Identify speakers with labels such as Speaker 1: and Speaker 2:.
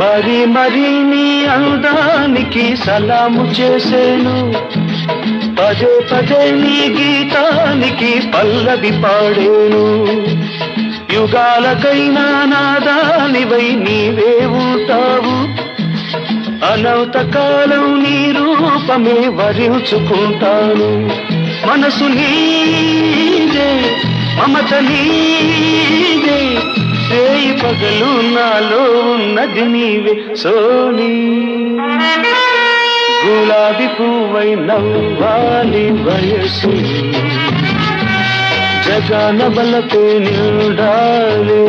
Speaker 1: మరి మరి నీ అందానికి సలాము చేసేను, పదే పదే నీ గీతానికి పల్లవి పాడేను. యుగాలకైనా నాదానివై నీవే ఉంటావు, అనంత కాలం నీ రూపమే వరించుకుంటాను. మనసు నీదే, మమత నీదే, రేయి పగలు నాలో ఉన్నది నీవే సోనీ. గులాబీ పువ్వై నవ్వాలి వయసు, జగాన బలపే నిండాలి.